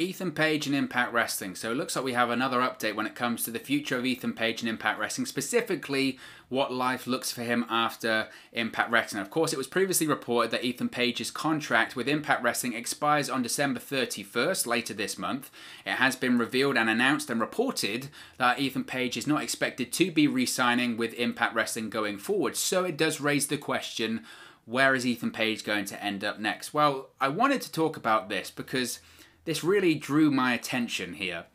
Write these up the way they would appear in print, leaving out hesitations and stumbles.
Ethan Page and Impact Wrestling. So it looks like we have another update when it comes to the future of Ethan Page and Impact Wrestling, specifically what life looks for him after Impact Wrestling. Of course, it was previously reported that Ethan Page's contract with Impact Wrestling expires on December 31st, later this month. It has been revealed and announced and reported that Ethan Page is not expected to be re-signing with Impact Wrestling going forward. So it does raise the question, where is Ethan Page going to end up next? Well, I wanted to talk about this because this really drew my attention here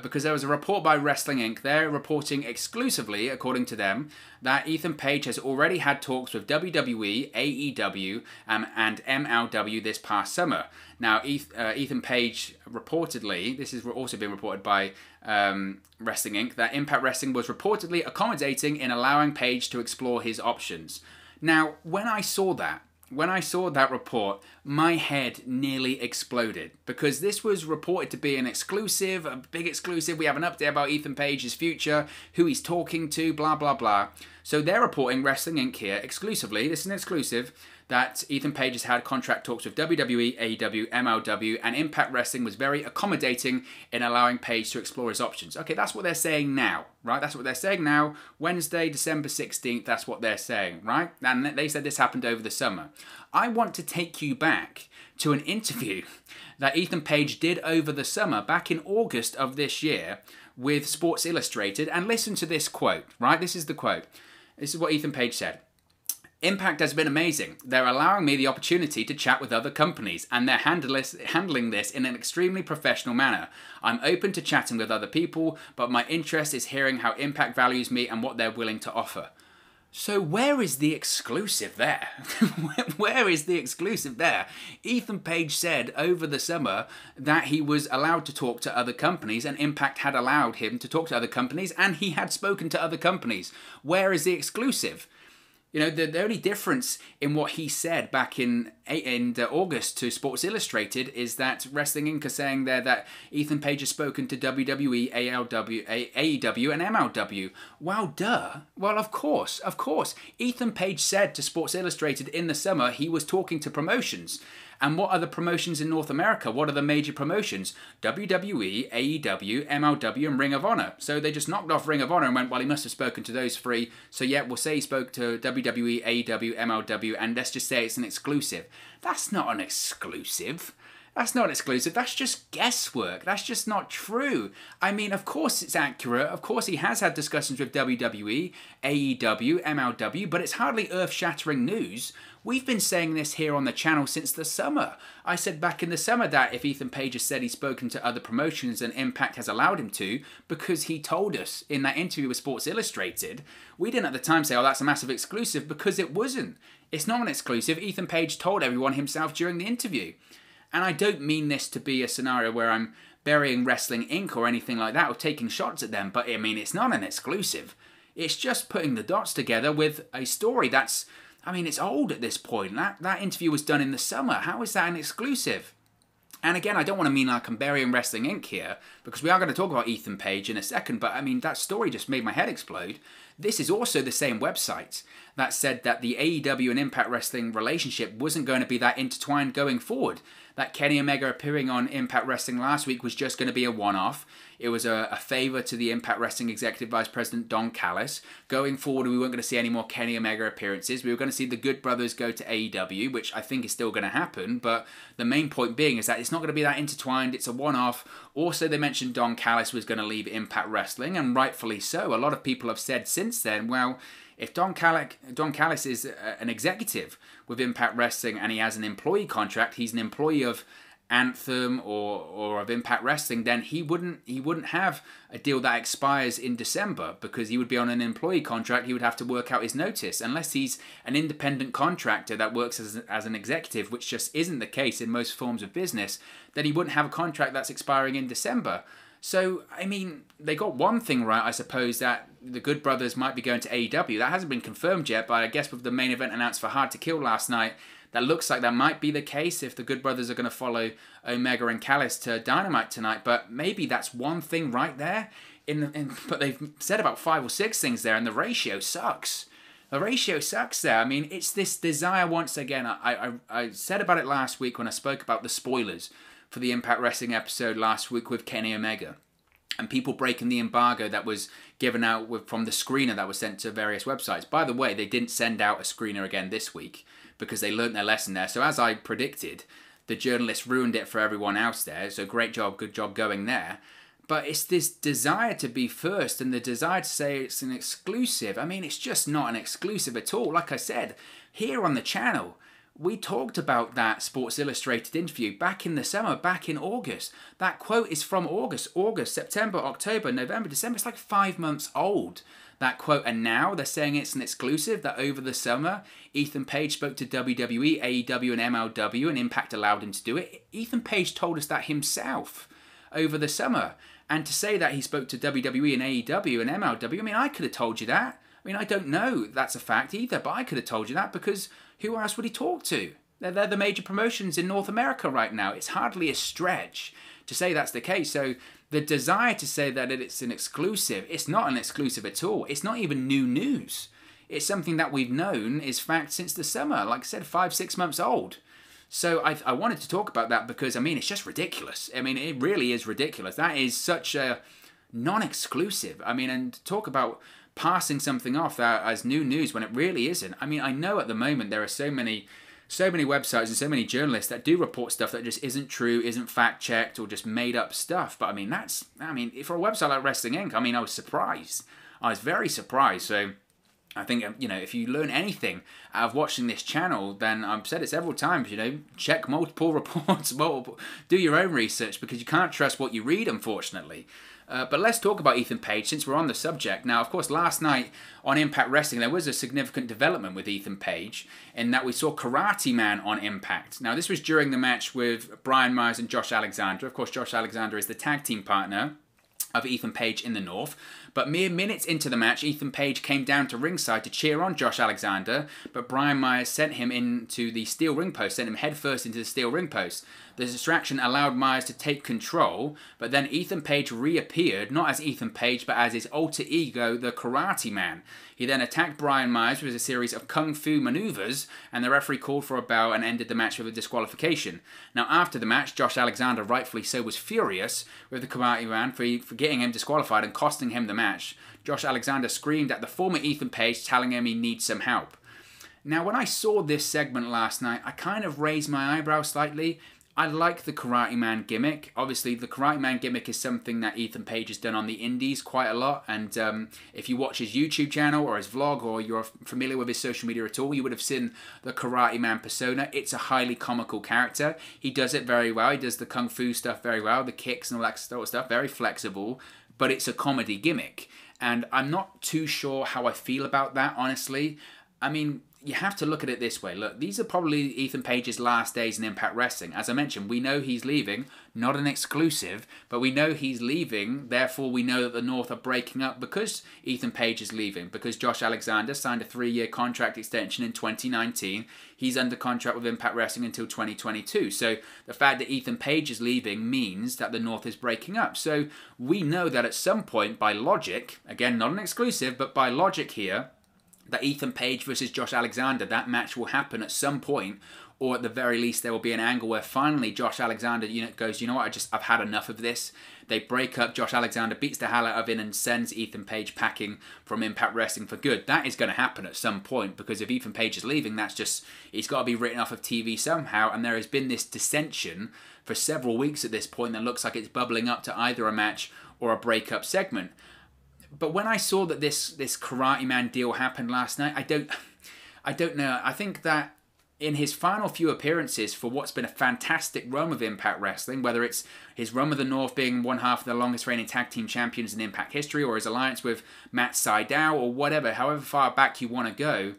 because there was a report by Wrestling Inc. They're reporting exclusively, according to them, that Ethan Page has already had talks with WWE, AEW, and MLW this past summer. Now, Ethan Page reportedly, this has also been reported by Wrestling Inc., that Impact Wrestling was reportedly accommodating in allowing Page to explore his options. Now, when I saw that report, my head nearly exploded because this was reported to be an exclusive, a big exclusive. We have an update about Ethan Page's future, who he's talking to, blah, blah, blah. So they're reporting, Wrestling Inc. here, exclusively, this is an exclusive, that Ethan Page has had contract talks with WWE, AEW, MLW, and Impact Wrestling was very accommodating in allowing Page to explore his options. Okay, that's what they're saying now, right? That's what they're saying now. Wednesday, December 16th, that's what they're saying, right? And they said this happened over the summer. I want to take you back to an interview that Ethan Page did over the summer, back in August of this year, with Sports Illustrated, and listen to this quote, right? This is the quote. This is what Ethan Page said. Impact has been amazing. They're allowing me the opportunity to chat with other companies, and they're handling this in an extremely professional manner. I'm open to chatting with other people, but my interest is hearing how Impact values me and what they're willing to offer. So where is the exclusive there? Where is the exclusive there? Ethan Page said over the summer that he was allowed to talk to other companies, and Impact had allowed him to talk to other companies, and he had spoken to other companies. Where is the exclusive? You know, the only difference in what he said back in August to Sports Illustrated is that Wrestling Inc. are saying there that Ethan Page has spoken to WWE, AEW, and MLW. Wow, duh. Well, of course. Ethan Page said to Sports Illustrated in the summer he was talking to promotions. And what are the promotions in North America? What are the major promotions? WWE, AEW, MLW, and Ring of Honor. So they just knocked off Ring of Honor and went, well, he must have spoken to those three. So yeah, we'll say he spoke to WWE, AEW, MLW, and let's just say it's an exclusive. That's not an exclusive. That's not exclusive. That's just guesswork. That's just not true. I mean, of course it's accurate. Of course he has had discussions with WWE, AEW, MLW, but it's hardly earth-shattering news. We've been saying this here on the channel since the summer. I said back in the summer that if Ethan Page has said he's spoken to other promotions and Impact has allowed him to, because he told us in that interview with Sports Illustrated, we didn't at the time say, oh, that's a massive exclusive, because it wasn't. It's not an exclusive. Ethan Page told everyone himself during the interview. And I don't mean this to be a scenario where I'm burying Wrestling Inc. or anything like that or taking shots at them, but I mean, it's not an exclusive. It's just putting the dots together with a story that's, I mean, it's old at this point. That interview was done in the summer. How is that an exclusive? And again, I don't want to mean like I'm burying Wrestling Inc. here, because we are going to talk about Ethan Page in a second, but I mean, that story just made my head explode. This is also the same website that said that the AEW and Impact Wrestling relationship wasn't going to be that intertwined going forward. That Kenny Omega appearing on Impact Wrestling last week was just going to be a one-off. It was a favour to the Impact Wrestling Executive Vice President Don Callis. Going forward, we weren't going to see any more Kenny Omega appearances. We were going to see the Good Brothers go to AEW, which I think is still going to happen. But the main point being is that it's not going to be that intertwined. It's a one-off. Also, they mentioned Don Callis was going to leave Impact Wrestling, and rightfully so. A lot of people have said since then, well, if Don Callis is an executive with Impact Wrestling and he has an employee contract, he's an employee of Anthem or of Impact Wrestling, then he wouldn't have a deal that expires in December, because he would be on an employee contract. He would have to work out his notice, unless he's an independent contractor that works as an executive, which just isn't the case in most forms of business. Then he wouldn't have a contract that's expiring in December. So, I mean, they got one thing right, I suppose, that the Good Brothers might be going to AEW. That hasn't been confirmed yet, but I guess with the main event announced for Hard to Kill last night, that looks like that might be the case if the Good Brothers are going to follow Omega and Callis to Dynamite tonight. But maybe that's one thing right there. But they've said about 5 or 6 things there, and the ratio sucks. The ratio sucks there. I mean, it's this desire once again. I said about it last week when I spoke about the spoilers. for the Impact Wrestling episode last week with Kenny Omega. And people breaking the embargo that was given out from the screener that was sent to various websites. By the way, they didn't send out a screener again this week because they learnt their lesson there. So as I predicted, the journalists ruined it for everyone else there. So great job, good job going there. But it's this desire to be first and the desire to say it's an exclusive. I mean, it's just not an exclusive at all. Like I said, here on the channel, we talked about that Sports Illustrated interview back in the summer, back in August. That quote is from August, September, October, November, December. It's like 5 months old, that quote. And now they're saying it's an exclusive, that over the summer, Ethan Page spoke to WWE, AEW and MLW, and Impact allowed him to do it. Ethan Page told us that himself over the summer. And to say that he spoke to WWE and AEW and MLW, I mean, I could have told you that. I mean, I don't know that's a fact either, but I could have told you that because who else would he talk to? They're the major promotions in North America right now. It's hardly a stretch to say that's the case. So the desire to say that it's an exclusive, it's not an exclusive at all. It's not even new news. It's something that we've known is fact since the summer. Like I said, 5-6 months old. So I wanted to talk about that because, I mean, it's just ridiculous. I mean, it really is ridiculous. That is such a non-exclusive. I mean, and talk about passing something off as new news when it really isn't. I mean, I know at the moment there are so many websites and so many journalists that do report stuff that just isn't true, isn't fact-checked, or just made up stuff. But I mean, for a website like Wrestling Inc., I mean, I was surprised. I was very surprised. So I think, you know, if you learn anything out of watching this channel, then I've said it several times, you know, check multiple reports, do your own research, because you can't trust what you read, unfortunately. But let's talk about Ethan Page, since we're on the subject. Now, of course, last night on Impact Wrestling, there was a significant development with Ethan Page, in that we saw Karate Man on Impact. Now, this was during the match with Brian Myers and Josh Alexander. Of course, Josh Alexander is the tag team partner of Ethan Page in the North. But mere minutes into the match, Ethan Page came down to ringside to cheer on Josh Alexander, but Brian Myers sent him into the steel ring post, sent him headfirst into the steel ring post. The distraction allowed Myers to take control, but then Ethan Page reappeared, not as Ethan Page, but as his alter ego, the Karate Man. He then attacked Brian Myers with a series of kung fu maneuvers, and the referee called for a bell and ended the match with a disqualification. Now, after the match, Josh Alexander, rightfully so, was furious with the Karate Man for getting him disqualified and costing him the match. Josh Alexander screamed at the former Ethan Page, telling him he needs some help. Now, when I saw this segment last night, I kind of raised my eyebrow slightly. I like the Karate Man gimmick. Obviously, the Karate Man gimmick is something that Ethan Page has done on the indies quite a lot. And if you watch his YouTube channel or his vlog, or you're familiar with his social media at all, you would have seen the Karate Man persona. It's a highly comical character. He does it very well. He does the kung fu stuff very well, the kicks and all that sort of stuff. Very flexible, but it's a comedy gimmick. And I'm not too sure how I feel about that, honestly. I mean, you have to look at it this way. Look, these are probably Ethan Page's last days in Impact Wrestling. As I mentioned, we know he's leaving, not an exclusive, but we know he's leaving. Therefore, we know that the North are breaking up because Ethan Page is leaving, because Josh Alexander signed a 3-year contract extension in 2019. He's under contract with Impact Wrestling until 2022. So the fact that Ethan Page is leaving means that the North is breaking up. So we know that at some point, by logic, again, not an exclusive, but by logic here, that Ethan Page versus Josh Alexander, that match will happen at some point, or at the very least there will be an angle where finally Josh Alexander goes, you know what, I've had enough of this. They break up, Josh Alexander beats the hell out of him and sends Ethan Page packing from Impact Wrestling for good. That is going to happen at some point, because if Ethan Page is leaving, he's got to be written off of TV somehow, and there has been this dissension for several weeks at this point that looks like it's bubbling up to either a match or a breakup segment. But when I saw that this Karate Man deal happened last night, I don't know. I think that in his final few appearances for what's been a fantastic run of Impact Wrestling, whether it's his run with the North being one half of the longest reigning tag team champions in Impact history, or his alliance with Matt Sydal, or whatever, however far back you want to go,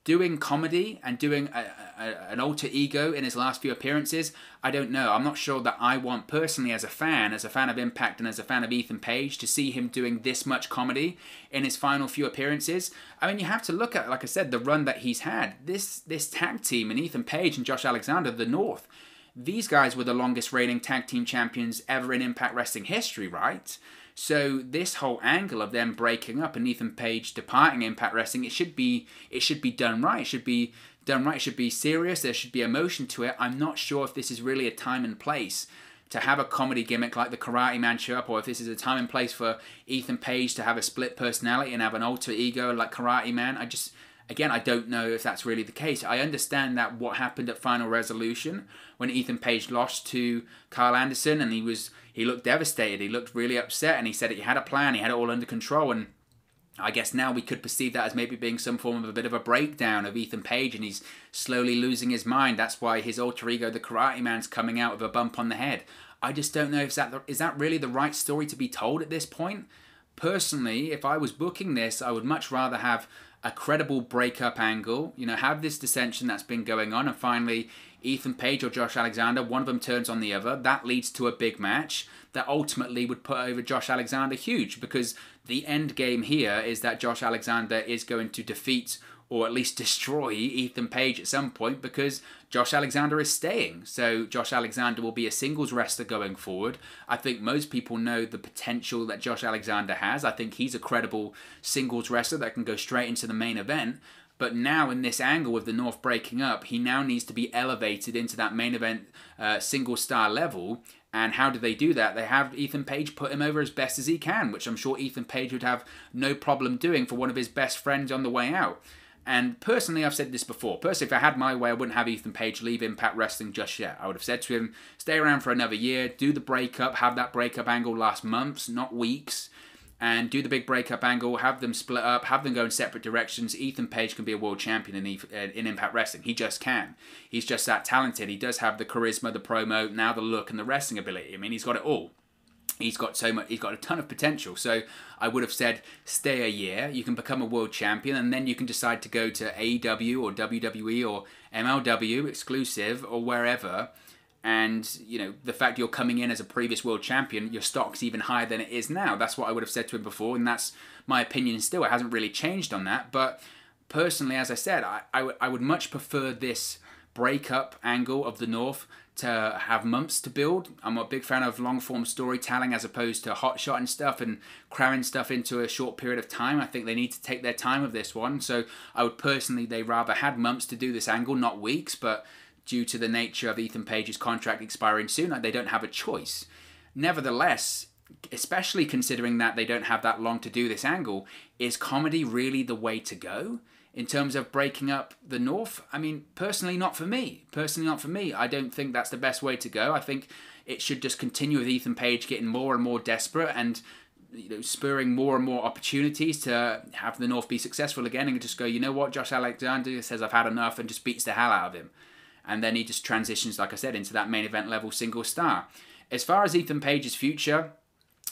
doing comedy and doing an alter ego in his last few appearances, I don't know. I'm not sure that I want personally as a fan of Impact and as a fan of Ethan Page, to see him doing this much comedy in his final few appearances. I mean, you have to look at, like I said, the run that he's had. This tag team and Ethan Page and Josh Alexander, the North, these guys were the longest reigning tag team champions ever in Impact Wrestling history, right? So this whole angle of them breaking up and Ethan Page departing Impact Wrestling, it should be done right. It should be done right. It should be serious. There should be emotion to it. I'm not sure if this is really a time and place to have a comedy gimmick like the Karate Man show up, or if this is a time and place for Ethan Page to have a split personality and have an alter ego like Karate Man, again, I don't know if that's really the case. I understand that what happened at Final Resolution when Ethan Page lost to Carl Anderson, and he looked devastated, he looked really upset, and he said he had a plan, he had it all under control, and I guess now we could perceive that as maybe being some form of a bit of a breakdown of Ethan Page, and he's slowly losing his mind. That's why his alter ego, the Karate Man's coming out with a bump on the head. I just don't know if is that really the right story to be told at this point. Personally, if I was booking this, I would much rather have a credible breakup angle, have this dissension that's been going on, and finally Ethan Page or Josh Alexander, one of them turns on the other. That leads to a big match that ultimately would put over Josh Alexander huge, because the end game here is that Josh Alexander is going to defeat or at least destroy Ethan Page at some point, because Josh Alexander is staying. So Josh Alexander will be a singles wrestler going forward. I think most people know the potential that Josh Alexander has. I think he's a credible singles wrestler that can go straight into the main event. But now in this angle with the North breaking up, he now needs to be elevated into that main event single star level. And how do they do that? They have Ethan Page put him over as best as he can, which I'm sure Ethan Page would have no problem doing for one of his best friends on the way out. And personally, I've said this before. Personally, if I had my way, I wouldn't have Ethan Page leave Impact Wrestling just yet. I would have said to him, stay around for another year, do the breakup, have that breakup angle last months, not weeks, and do the big breakup angle, have them split up, have them go in separate directions. Ethan Page can be a world champion in Impact Wrestling. He just can. He's just that talented. He does have the charisma, the promo, now the look, and the wrestling ability. I mean, he's got it all. He's got so much. He's got a ton of potential. So I would have said, stay a year. You can become a world champion, and then you can decide to go to AEW or WWE or MLW exclusive or wherever. And the fact you're coming in as a previous world champion, your stock's even higher than it is now. That's what I would have said to him before, and that's my opinion still. It hasn't really changed on that. But personally, as I said, I would much prefer this breakup angle of the North to have months to build. I'm a big fan of long-form storytelling as opposed to hot-shotting stuff and cramming stuff into a short period of time. I think they need to take their time with this one. So I would personally, they rather had months to do this angle, not weeks, but due to the nature of Ethan Page's contract expiring soon, they don't have a choice. Nevertheless, especially considering that they don't have that long to do this angle, is comedy really the way to go? In terms of breaking up the North, I mean, personally not for me. I don't think that's the best way to go. I think it should just continue with Ethan Page getting more and more desperate and spurring more and more opportunities to have the North be successful again, and just go, you know what, Josh Alexander says I've had enough, and just beats the hell out of him. And then he just transitions, like I said, into that main event level single star. As far as Ethan Page's future,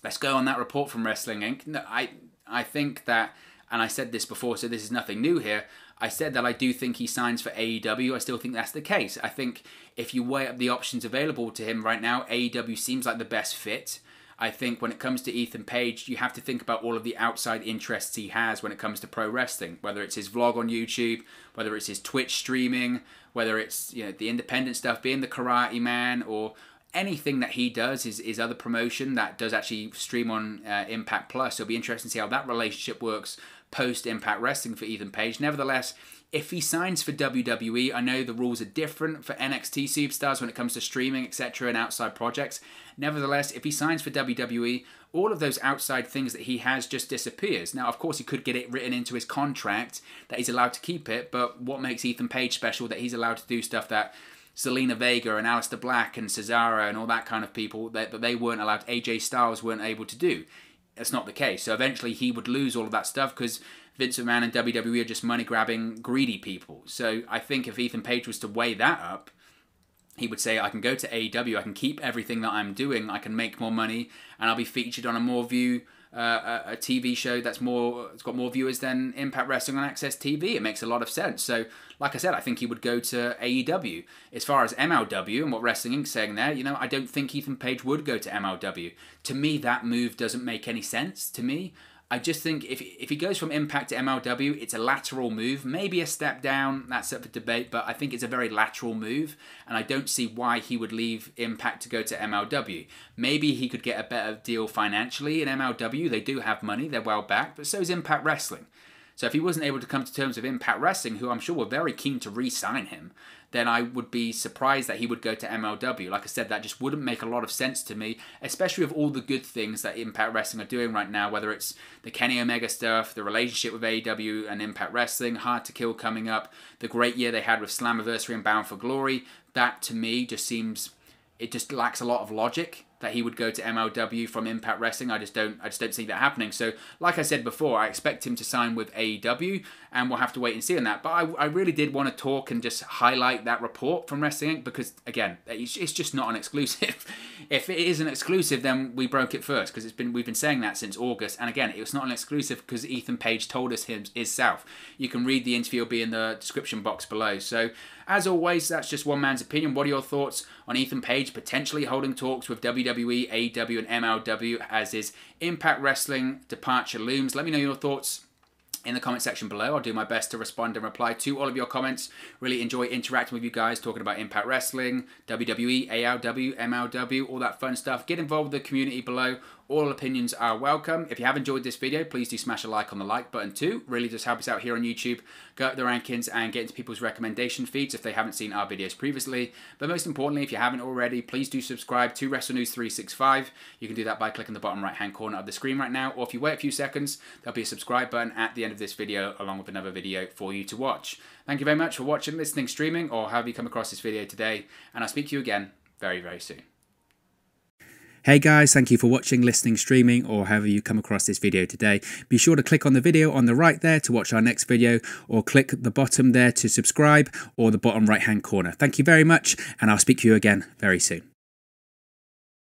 let's go on that report from Wrestling Inc. No, I think that, and I said this before, so this is nothing new here, I said that I do think he signs for AEW. I still think that's the case. I think if you weigh up the options available to him right now, AEW seems like the best fit. I think when it comes to Ethan Page, you have to think about all of the outside interests he has when it comes to pro wrestling, whether it's his vlog on YouTube, whether it's his Twitch streaming, whether it's the independent stuff, being the Karate Man, or anything that he does, his other promotion that does actually stream on Impact Plus. So it'll be interesting to see how that relationship works post-Impact Wrestling for Ethan Page. Nevertheless, if he signs for WWE, I know the rules are different for NXT superstars when it comes to streaming, etc., and outside projects. Nevertheless, if he signs for WWE, all of those outside things that he has just disappears. Now, of course, he could get it written into his contract that he's allowed to keep it, but what makes Ethan Page special that he's allowed to do stuff that Zelina Vega and Aleister Black and Cesaro and all that kind of people that they weren't allowed, AJ Styles weren't able to do? That's not the case. So eventually he would lose all of that stuff because Vince McMahon and WWE are just money-grabbing, greedy people. So I think if Ethan Page was to weigh that up, he would say, I can go to AEW, I can keep everything that I'm doing, I can make more money, and I'll be featured on a TV show it's got more viewers than Impact Wrestling on Access TV. It makes a lot of sense. So, like I said, I think he would go to AEW. As far as MLW and what Wrestling Inc.'s saying there, I don't think Ethan Page would go to MLW. To me, that move doesn't make any sense to me. I just think if he goes from Impact to MLW, it's a lateral move, maybe a step down, that's up for debate, but I think it's a very lateral move, and I don't see why he would leave Impact to go to MLW. Maybe he could get a better deal financially in MLW. They do have money, they're well backed, but so is Impact Wrestling. So if he wasn't able to come to terms with Impact Wrestling, who I'm sure were very keen to re-sign him, then I would be surprised that he would go to MLW. Like I said, that just wouldn't make a lot of sense to me, especially with all the good things that Impact Wrestling are doing right now, whether it's the Kenny Omega stuff, the relationship with AEW and Impact Wrestling, Hard to Kill coming up, the great year they had with Slammiversary and Bound for Glory. That to me just seems, it just lacks a lot of logic that he would go to MLW from Impact Wrestling. I just don't see that happening. So, like I said before, I expect him to sign with AEW, and we'll have to wait and see on that. But I really did want to talk and just highlight that report from Wrestling Inc. because, again, it's just not an exclusive. If it is an exclusive, then we broke it first, because we've been saying that since August. And again, it was not an exclusive because Ethan Page told us him is South. You can read the interview, it'll be in the description box below. So, as always, that's just one man's opinion. What are your thoughts on Ethan Page potentially holding talks with WWE, AEW and MLW as his Impact Wrestling departure looms? Let me know your thoughts in the comment section below. I'll do my best to respond and reply to all of your comments. Really enjoy interacting with you guys, talking about Impact Wrestling, WWE, AEW, MLW, all that fun stuff. Get involved with the community below. All opinions are welcome. If you have enjoyed this video, please do smash a like on the like button too. Really just help us out here on YouTube. Go up the rankings and get into people's recommendation feeds if they haven't seen our videos previously. But most importantly, if you haven't already, please do subscribe to Wrestle News 365. You can do that by clicking the bottom right hand corner of the screen right now. Or if you wait a few seconds, there'll be a subscribe button at the end of this video along with another video for you to watch. Thank you very much for watching, listening, streaming, or however you come across this video today. And I'll speak to you again very, very soon. Hey guys, thank you for watching, listening, streaming, or however you come across this video today. Be sure to click on the video on the right there to watch our next video, or click the bottom there to subscribe, or the bottom right hand corner. Thank you very much, and I'll speak to you again very soon.